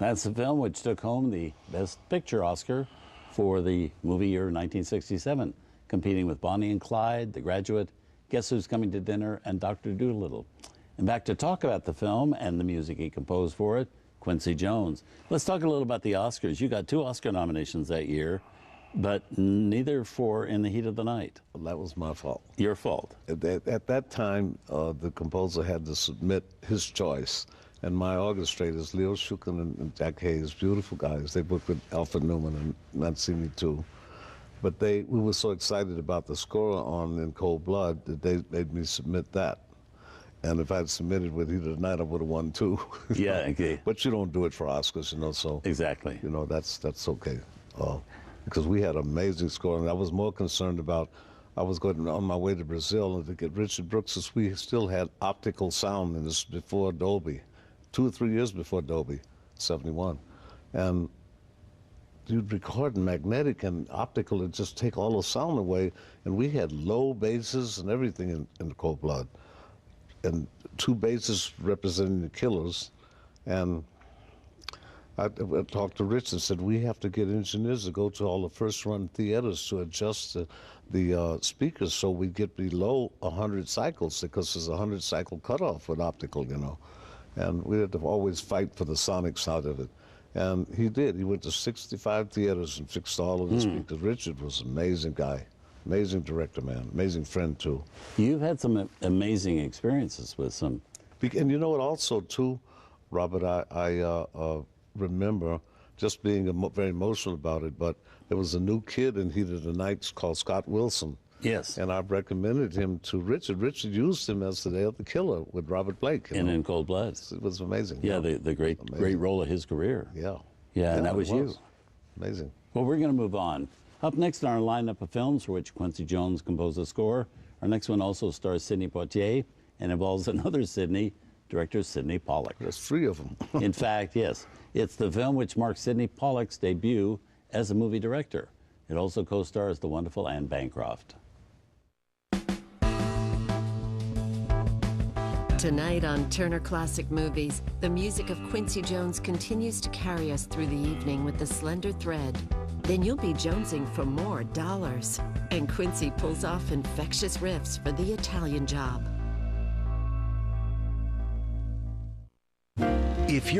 That's the film which took home the Best Picture Oscar for the movie year 1967, competing with Bonnie and Clyde, The Graduate, Guess Who's Coming to Dinner, and Dr. Dolittle. And back to talk about the film and the music he composed for it, Quincy Jones. Let's talk a little about the Oscars. You got 2 Oscar nominations that year, but neither for In the Heat of the Night. Well, that was my fault. Your fault. At that time, the composer had to submit his choice. And my orchestrators, Leo Shukin and Jack Hayes, beautiful guys. They worked with Alfred Newman and Mancini too. But we were so excited about the score on In Cold Blood that they made me submit that. And if I'd submitted with Heat of the Night, I would have won too. Yeah, okay. But you don't do it for Oscars, you know, so. Exactly. You know, that's okay. Because we had amazing score, and I was more concerned about, I was going on my way to Brazil and to get Richard Brooks, we still had optical sound in this before Dolby. 2 or 3 years before Dolby, 71. And you'd record magnetic and optical and just take all the sound away. And we had low basses and everything in Cold Blood. And 2 basses representing the Killers. And I talked to Rich and said, we have to get engineers to go to all the first-run theaters to adjust the speakers so we get below 100 cycles, because there's a 100-cycle cutoff with optical, you know. And we had to always fight for the sonic side of it. And he did. He went to 65 theaters and fixed all of the speakers. Richard was an amazing guy, amazing director, man, amazing friend, too. You've had some amazing experiences with some. And you know what, also, too, Robert, I remember just being very emotional about it, but there was a new kid in Heat of the Night called Scott Wilson. Yes. And I recommended him to Richard. Richard used him as the killer with Robert Blake. And In Cold Blood. It was amazing. Yeah, the great role of his career. Yeah. Yeah, and that was you. Amazing. Well, we're going to move on. Up next in our lineup of films for which Quincy Jones composed the score, our next one also stars Sidney Poitier and involves another Sidney, director Sidney Pollack. There's 3 of them. In fact, yes. It's the film which marks Sidney Pollack's debut as a movie director. It also co-stars the wonderful Anne Bancroft. Tonight on Turner Classic Movies, the music of Quincy Jones continues to carry us through the evening with the slender thread. Then you'll be jonesing for more dollars. And Quincy pulls off infectious riffs for the Italian Job. If you're